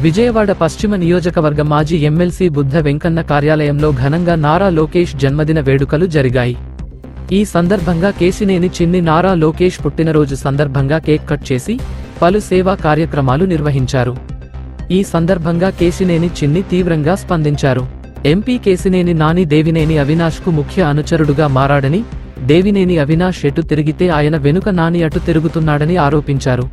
విజయవాడ పశ్చిమ నియోజకవర్గ మాజీ ఎమ్మెల్సీ బుద్ధ వెంకన్న కార్యాలయంలో ఘనంగా నారా లోకేష్ జన్మదిన వేడుకలు జరిగాయి. ఈ సందర్భంగా కేశినేని చిన్ని నారా లోకేష్ పుట్టినరోజు సందర్భంగా కేక్ కట్ చేసి పలు సేవా కార్యక్రమాలు నిర్వహించారు. ఈ సందర్భంగా కేశినేని చిన్ని తీవ్రంగా స్పందించారు. ఎంపీ కేశినేని నాని దేవినేని అవినాష్కు ముఖ్య అనుచరుడుగా మారాడని, దేవినేని అవినాష్ ఎటు తిరిగితే ఆయన వెనుక నాని అటు తిరుగుతున్నాడని ఆరోపించారు.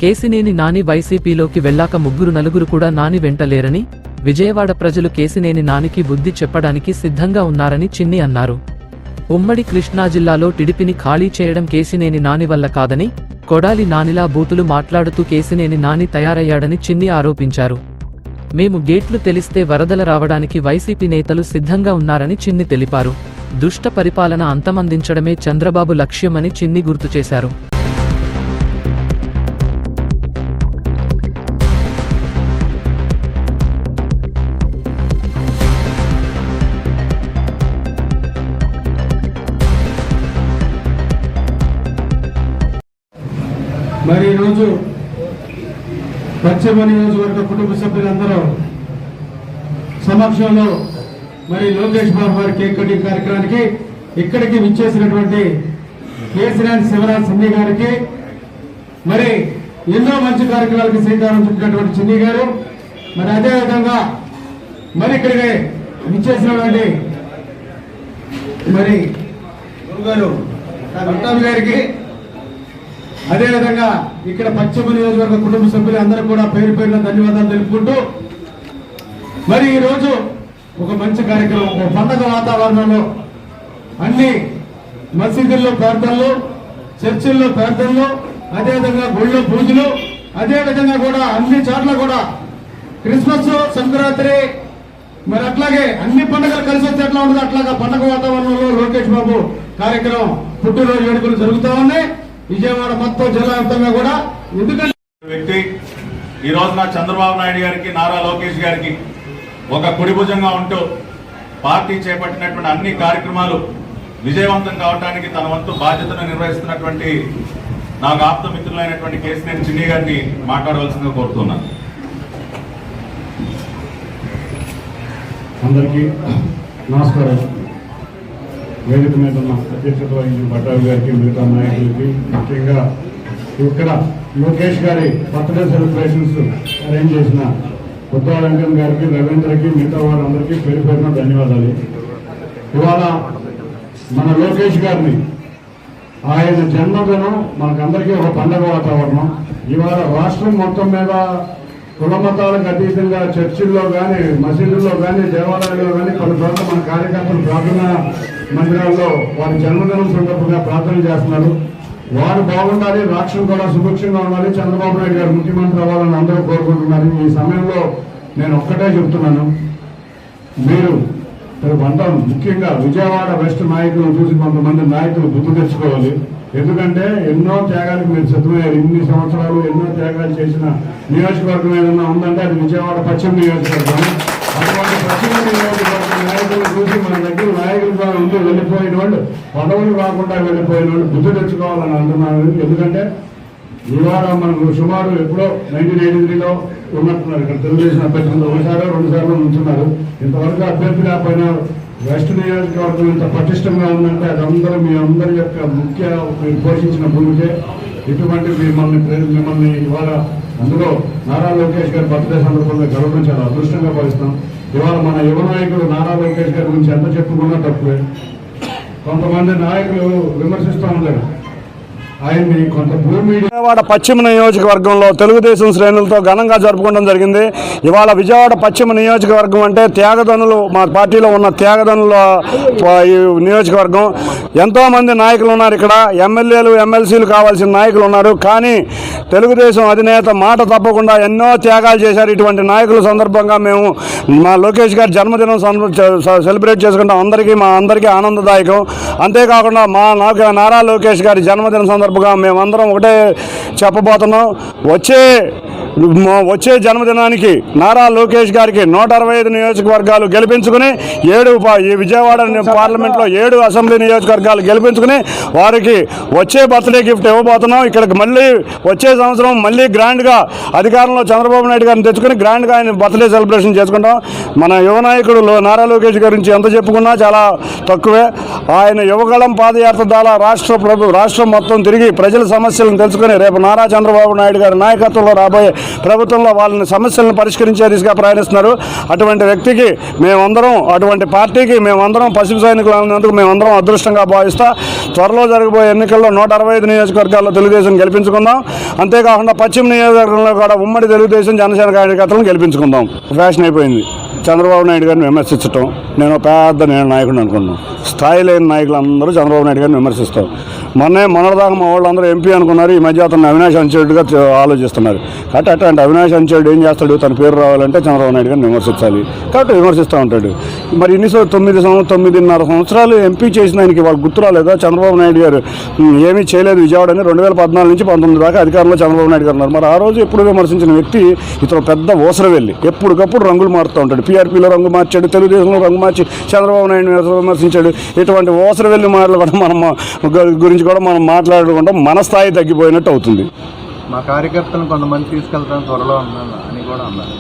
కేశినేని నాని వైసీపీలోకి వెళ్లాక నలుగురు కూడా నాని వెంట లేరని, విజయవాడ ప్రజలు కేశినేని నానికి బుద్ధి చెప్పడానికి సిద్ధంగా ఉన్నారని చిన్ని అన్నారు. ఉమ్మడి కృష్ణా జిల్లాలో టీడీపీని ఖాళీ చేయడం కేశినేని నాని వల్ల కాదని, కొడాలి నానిలా బూతులు మాట్లాడుతూ కేశినేని నాని తయారయ్యాడని చిన్ని ఆరోపించారు. మేము గేట్లు తెలిస్తే వరదల రావడానికి వైసీపీ నేతలు సిద్ధంగా ఉన్నారని చిన్ని తెలిపారు. దుష్ట పరిపాలన అంతమందించడమే చంద్రబాబు లక్ష్యమని చిన్ని గుర్తు చేశారు. మరి ఈరోజు పశ్చిమ నియోజకవర్గ కుటుంబ సభ్యులందరూ సమక్షంలో మరి లోకేష్ బాబు గారి కేక్ కటింగ్ కార్యక్రమానికి ఇక్కడికి విచ్చేసినటువంటి కేశినేని శివరాజ్ చిన్ని గారికి, మరి ఎన్నో మంచి కార్యక్రమాలకు శ్రీకారం చుట్టినటువంటి చిన్ని గారు, మరి అదేవిధంగా మరి ఇక్కడికి విచ్చేసినటువంటి మరి గురుగారు అట్టాబి గారికి, అదేవిధంగా ఇక్కడ పశ్చిమ నియోజకవర్గ కుటుంబ సభ్యులు అందరూ కూడా పేరు పేరున ధన్యవాదాలు తెలుపుకుంటూ, మరి ఈరోజు ఒక మంచి కార్యక్రమం, ఒక పండగ వాతావరణంలో అన్ని మసీదుల్లో ప్రార్థనలు, చర్చిల్లో ప్రార్థనలు, అదేవిధంగా గుళ్ళో పూజలు, అదేవిధంగా కూడా అన్ని చోట్ల కూడా క్రిస్మస్, సంక్రాంతి, మరి అట్లాగే అన్ని పండుగలు కలిసి వచ్చి ఎట్లా ఉండదు అట్లాగా పండగ వాతావరణంలో లోకేష్ బాబు కార్యక్రమం పుట్టినరోజు వేడుకలు జరుగుతూ ఉన్నాయి విజయవాడ మొత్తం జిల్లా వ్యాప్తంగా కూడా. ఎందుకంటే వ్యక్తి ఈ రోజున చంద్రబాబు నాయుడు గారికి, నారా లోకేష్ గారికి ఒక కుడిభుజంగా ఉంటూ పార్టీ చేపట్టినటువంటి అన్ని కార్యక్రమాలు విజయవంతం కావడానికి తన వంతు బాధ్యతను నిర్వహిస్తున్నటువంటి నాకు ఆప్త మిత్రులైనటువంటి కేశినేని చిన్ని గారిని మాట్లాడవలసిందిగా కోరుతున్నాను. అందరికీ నమస్కారం. వేదిక మీద ఉన్న అధ్యక్షత వహించిన పట్టాభి గారికి, మిగతా నాయకులకి, ముఖ్యంగా ఇక్కడ లోకేష్ గారి బర్త్డే సెలబ్రేషన్స్ అరేంజ్ చేసిన బుద్ధ వెంకన్న గారికి, రవీంద్రకి, మిగతా వాళ్ళందరికీ పేరు పేరున ధన్యవాదాలు. ఇవాళ మన లోకేష్ గారిని ఆయన జన్మదినం మనకందరికీ ఒక పండగ వాతావరణం. ఇవాళ రాష్ట్రం మొత్తం మీద కుల మతాలకు అతీతంగా చర్చిల్లో కానీ, మసీదుల్లో కానీ, దేవాలయాల్లో కానీ పలు చోట్ల మన కార్యకర్తలు ప్రార్థనా మందిరాల్లో వారి జన్మదినం సందర్భంగా ప్రార్థన చేస్తున్నారు. వారు బాగుండాలి, రాష్ట్రం కూడా సుభిక్షంగా ఉండాలి, చంద్రబాబు నాయుడు గారు ముఖ్యమంత్రి అవ్వాలని అందరూ కోరుకుంటున్నారు. ఈ సమయంలో నేను ఒక్కటే చెప్తున్నాను, మీరు ముఖ్యంగా విజయవాడ వెస్ట్ నాయకులను చూసి కొంతమంది నాయకులు గుర్తు తెచ్చుకోవాలి. ఎందుకంటే ఎన్నో త్యాగాలకు మీరు సిద్ధమయ్యారు. ఇన్ని సంవత్సరాలు ఎన్నో త్యాగాలు చేసిన నియోజకవర్గం ఏదన్నా ఉందంటే అది విజయవాడ పశ్చిమ నియోజకవర్గం. అటువంటి పశ్చిమ నియోజకవర్గ నాయకులను చూసి మన దగ్గర నాయకులుగా ఉండి వెళ్ళిపోయిన వాళ్ళు, పదవులు రాకుండా వెళ్ళిపోయిన వాళ్ళు గుర్తు తెచ్చుకోవాలని అంటున్నాను. ఎందుకంటే ఇవాళ మనకు సుమారు ఎప్పుడో 1983లో ఉన్నట్టున్నారు ఇక్కడ తెలుగుదేశం అభ్యర్థులు ఒకసారి రెండు సార్లు ఉంటున్నారు. ఇంతవరకు అభ్యర్థి లేకపోయినా వెస్ట్ నియోజకవర్గం ఇంత పటిష్టంగా ఉందంటే అదందరూ మీ అందరి యొక్క ముఖ్య మీరు పోషించిన భూమికే. ఇటువంటి మిమ్మల్ని ఇవాళ అందులో నారా లోకేష్ గారి బర్త్డే సందర్భంగా గర్వం చాలా అదృష్టంగా భావిస్తాం. ఇవాళ మన యువ నాయకుడు నారా లోకేష్ గారి గురించి ఎంత చెప్పుకున్నా తక్కువే. కొంతమంది నాయకులు విమర్శిస్తూ ఉంటారు ఆయన్ని కొంత విజయవాడ పశ్చిమ నియోజకవర్గంలో తెలుగుదేశం శ్రేణులతో ఘనంగా జరుపుకోవడం జరిగింది. ఇవాళ విజయవాడ పశ్చిమ నియోజకవర్గం అంటే త్యాగదనులు, మా పార్టీలో ఉన్న త్యాగదనుల నియోజకవర్గం. ఎంతోమంది నాయకులు ఉన్నారు ఇక్కడ, ఎమ్మెల్యేలు, ఎమ్మెల్సీలు కావాల్సిన నాయకులు ఉన్నారు. కానీ తెలుగుదేశం అధినేత మాట తప్పకుండా ఎన్నో త్యాగాలు చేశారు. ఇటువంటి నాయకుల సందర్భంగా మేము మా లోకేష్ గారి జన్మదినం సెలబ్రేట్ చేసుకుంటాం. మా అందరికీ ఆనందదాయకం. అంతేకాకుండా నారా లోకేష్ గారి జన్మదిన సందర్భంగా మేమందరం ఒకటే చెప్పబోతున్నాం, వచ్చే వచ్చే జన్మదినానికి నారా లోకేష్ గారికి 165 నియోజకవర్గాలు గెలిపించుకుని ఈ విజయవాడ పార్లమెంట్లో 7 అసెంబ్లీ నియోజకవర్గాలు గెలిపించుకుని వారికి వచ్చే బర్త్డే గిఫ్ట్ ఇవ్వబోతున్నాం. ఇక్కడికి మళ్ళీ వచ్చే సంవత్సరం మళ్ళీ గ్రాండ్గా అధికారంలో చంద్రబాబు నాయుడు గారిని తెచ్చుకుని గ్రాండ్గా ఆయన బర్త్డే సెలబ్రేషన్ చేసుకుంటాం. మన యువ నాయకుడు నారా లోకేష్ గురించి ఎంత చెప్పుకున్నా చాలా తక్కువే. ఆయన యువగళం పాదయాత్ర ద్వారా రాష్ట్రం మొత్తం తిరిగి ప్రజల సమస్యలను తెలుసుకుని రేపు నారా చంద్రబాబు నాయుడు గారి నాయకత్వంలో రాబోయే ప్రభుత్వంలో వాళ్ళని సమస్యలను పరిష్కరించే దిశగా ప్రయాణిస్తున్నారు. అటువంటి వ్యక్తికి మేమందరం, అటువంటి పార్టీకి మేమందరం పసుపు సైనికులు అన్నందుకు మేమందరం అదృష్టంగా భావిస్తా. త్వరలో జరగబోయే ఎన్నికల్లో 165 నియోజకవర్గాల్లో తెలుగుదేశం గెలిపించుకుందాం. అంతేకాకుండా పశ్చిమ నియోజకవర్గంలో కూడా ఉమ్మడి తెలుగుదేశం జనసేన కార్యకర్తలను గెలిపించుకుందాం. ఫ్యాషన్ అయిపోయింది చంద్రబాబు నాయుడు గారిని విమర్శించడం. నేను పెద్ద నాయకుడిని అనుకున్నాను. స్థాయి లేని నాయకులు అందరూ చంద్రబాబు నాయుడు గారిని విమర్శిస్తాం. మొన్నటిదాకా మా వాళ్ళందరూ ఎంపీ అనుకున్నారు. ఈ మధ్య అతను అవినాష్ అంచెడ్డిగా ఆలోచిస్తున్నారు. కాబట్టి అట్లాంటి అవినాష్ అంచెడ్డి ఏం చేస్తాడు? తన పేరు రావాలంటే చంద్రబాబు నాయుడు గారిని విమర్శించాలి. కాబట్టి విమర్శిస్తూ ఉంటాడు. మరి 9.5 సంవత్సరాలు ఎంపీ చేసిన ఆయనకి వాళ్ళు గుర్తు రాలేదా? చంద్రబాబు నాయుడు గారు ఏమీ చేయలేదు విజయవాడ అని 2014 నుంచి 19 దాకా అధికారంలో చంద్రబాబు నాయుడు గారు ఉన్నారు. మరి ఆ రోజు ఎప్పుడు విమర్శించిన వ్యక్తి ఇతను పెద్ద ఓసర వెళ్ళి ఎప్పటికప్పుడు రంగులు మారుతూ ఉంటాడు. పీఆర్పీలో రంగు మార్చాడు, తెలుగుదేశంలో రంగు మార్చి చంద్రబాబు నాయుడు విమర్శించాడు. ఇటువంటి ఓసర వెళ్ళి మాటలు కూడా మనం గురించి కూడా మనం మాట్లాడుకుంటే మన స్థాయి తగ్గిపోయినట్టు అవుతుంది. మా కార్యకర్తలను కొంతమంది తీసుకెళ్తాను త్వరలో అని కూడా అన్నారు.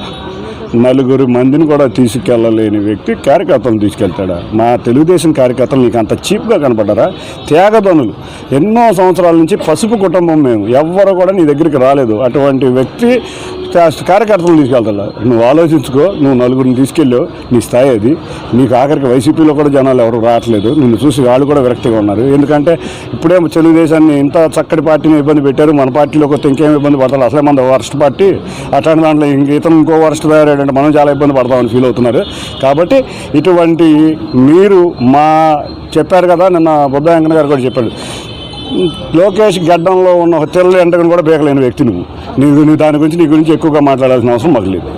9 మందిని కూడా తీసుకెళ్ళలేని వ్యక్తి కార్యకర్తలను తీసుకెళ్తాడా? మా తెలుగుదేశం కార్యకర్తలు నీకు అంత చీప్గా కనపడ్డారా? త్యాగదనులు, ఎన్నో సంవత్సరాల నుంచి పసుపు కుటుంబం మేము, ఎవ్వరు కూడా నీ దగ్గరికి రాలేదు. అటువంటి వ్యక్తి కార్యకర్తలను తీసుకెళ్తాడా? నువ్వు ఆలోచించుకో. నువ్వు 9 తీసుకెళ్ళావు, నీ స్థాయి అది. నీకు ఆఖరికి వైసీపీలో కూడా జనాలు ఎవరు రావట్లేదు. నిన్ను చూసి వాళ్ళు కూడా విరక్తిగా ఉన్నారు. ఎందుకంటే ఇప్పుడే తెలుగుదేశాన్ని ఇంత చక్కటి పార్టీని ఇబ్బంది పెట్టారు. మన పార్టీలో కొత్త ఇంకేం ఇబ్బంది పడతారు? అసలే మన వరస్ట్ పార్టీ. అట్లాంటి దాంట్లో ఇంకో వరస్ట్ తయారయ్యాడంటే మనం చాలా ఇబ్బంది పడతామని ఫీల్ అవుతున్నారు. కాబట్టి ఇటువంటి మీరు చెప్పారు కదా, నిన్న బుద్ధ వెంకన్న గారు కూడా చెప్పాడు, లోకేష్ గడ్డంలో ఉన్న తెల్ల ఎంటకను కూడా బేకలేని వ్యక్తి నువ్వు. దాని గురించి నీ గురించి ఎక్కువగా మాట్లాడాల్సిన అవసరం మాకు లేదు.